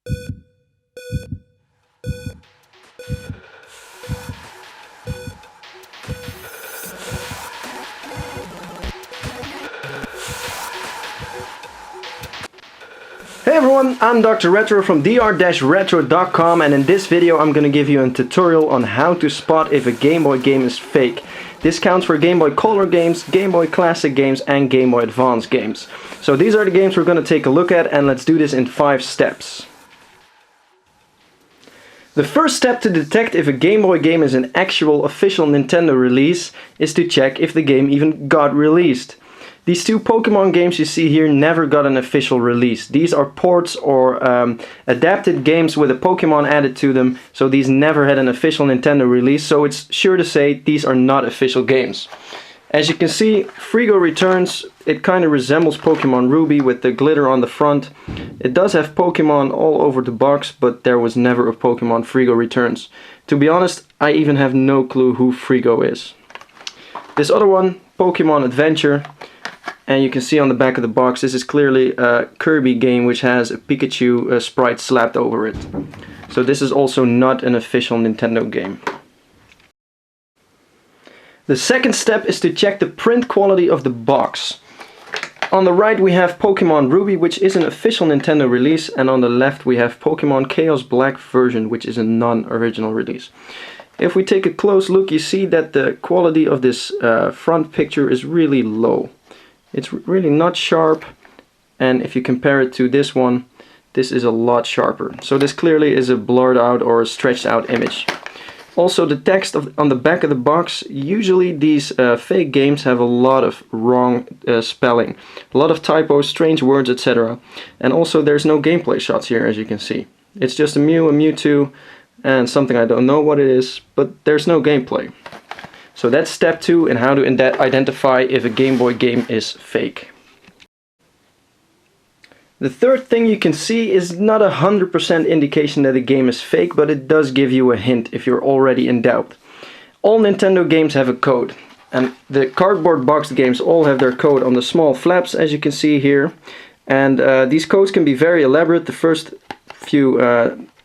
Hey everyone, I'm Dr. Retro from dr.retro.com, and in this video I'm going to give you a tutorial on how to spot if a Game Boy game is fake. This counts for Game Boy Color games, Game Boy Classic games and Game Boy Advance games. So these are the games we're going to take a look at, and let's do this in 5 steps. The first step to detect if a Game Boy game is an actual official Nintendo release is to check if the game even got released. These 2 Pokemon games you see here never got an official release. These are ports or adapted games with a Pokemon added to them, so these never had an official Nintendo release, so it's sure to say these are not official games. As you can see, Frigo Returns, it kind of resembles Pokemon Ruby with the glitter on the front. It does have Pokemon all over the box, but there was never a Pokemon Frigo Returns. To be honest, I even have no clue who Frigo is. This other one, Pokemon Adventure. And you can see on the back of the box, this is clearly a Kirby game which has a Pikachu sprite slapped over it. So this is also not an official Nintendo game. The second step is to check the print quality of the box. On the right we have Pokemon Ruby, which is an official Nintendo release, and on the left we have Pokemon Chaos Black version, which is a non-original release. If we take a close look, you see that the quality of this front picture is really low. It's really not sharp, and if you compare it to this one, this is a lot sharper. So this clearly is a blurred out or a stretched out image. Also, the text on the back of the box, usually these fake games have a lot of wrong spelling, a lot of typos, strange words, etc. And also there's no gameplay shots here, as you can see. It's just a Mew, a Mewtwo, and something I don't know what it is, but there's no gameplay. So that's step 2 in how to identify if a Game Boy game is fake. The third thing you can see is not a 100% indication that a game is fake, but it does give you a hint if you're already in doubt. All Nintendo games have a code, and the cardboard box games all have their code on the small flaps, as you can see here. And these codes can be very elaborate. The first few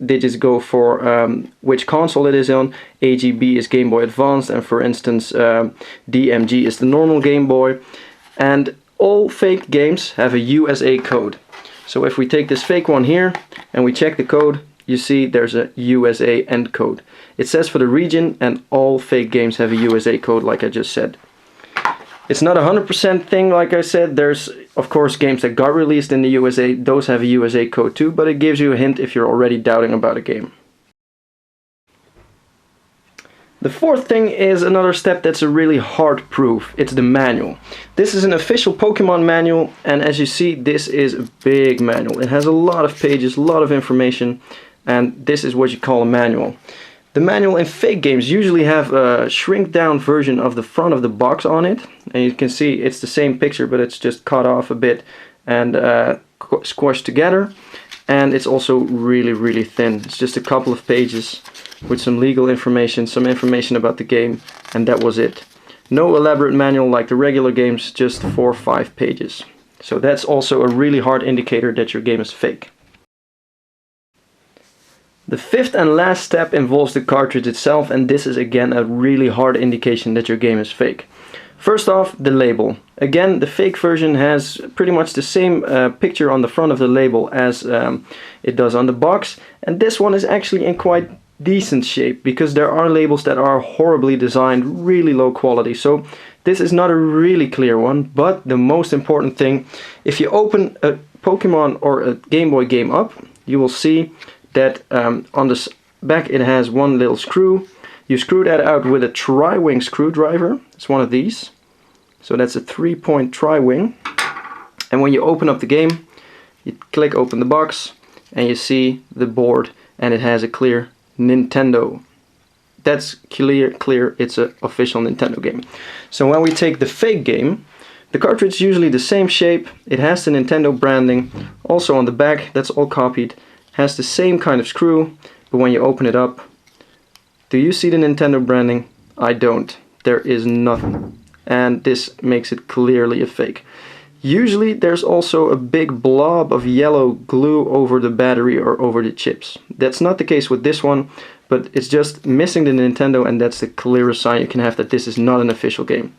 digits go for which console it is on. AGB is Game Boy Advance, and for instance DMG is the normal Game Boy. And all fake games have a USA code. So if we take this fake one here and we check the code, you see there's a USA end code. It says for the region, and all fake games have a USA code, like I just said. It's not a 100% thing, like I said. There's of course games that got released in the USA, those have a USA code too, but it gives you a hint if you're already doubting about a game. The fourth thing is another step that's a really hard proof. It's the manual. This is an official Pokemon manual, and as you see, this is a big manual. It has a lot of pages, a lot of information, and this is what you call a manual. The manual in fake games usually have a shrink down version of the front of the box on it, and you can see it's the same picture, but it's just cut off a bit and squashed together. And it's also really thin. It's just a couple of pages with some legal information, some information about the game, and that was it. No elaborate manual like the regular games, just 4 or 5 pages. So that's also a really hard indicator that your game is fake. The fifth and last step involves the cartridge itself, and this is again a really hard indication that your game is fake. First off, the label. Again, the fake version has pretty much the same picture on the front of the label as it does on the box, and this one is actually in quite decent shape, because there are labels that are horribly designed, really low quality. So this is not a really clear one, but the most important thing, if you open a Pokemon or a Game Boy game up, you will see that on the back it has one little screw. You screw that out with a tri-wing screwdriver. It's one of these. So that's a 3-point tri-wing. And when you open up the game, you click open the box and you see the board, and it has a clear Nintendo. That's clear, it's an official Nintendo game. So when we take the fake game, the cartridge is usually the same shape. It has the Nintendo branding. Also on the back, that's all copied. Has the same kind of screw, but when you open it up, do you see the Nintendo branding? I don't. There is nothing. And this makes it clearly a fake. Usually there's also a big blob of yellow glue over the battery or over the chips. That's not the case with this one, but it's just missing the Nintendo, and that's the clearest sign you can have that this is not an official game.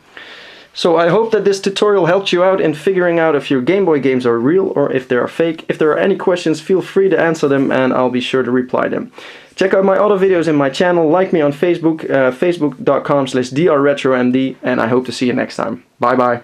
So I hope that this tutorial helped you out in figuring out if your Game Boy games are real or if they are fake. If there are any questions, feel free to answer them and I'll be sure to reply them. Check out my other videos in my channel, like me on Facebook, facebook.com/drretromd, and I hope to see you next time. Bye bye.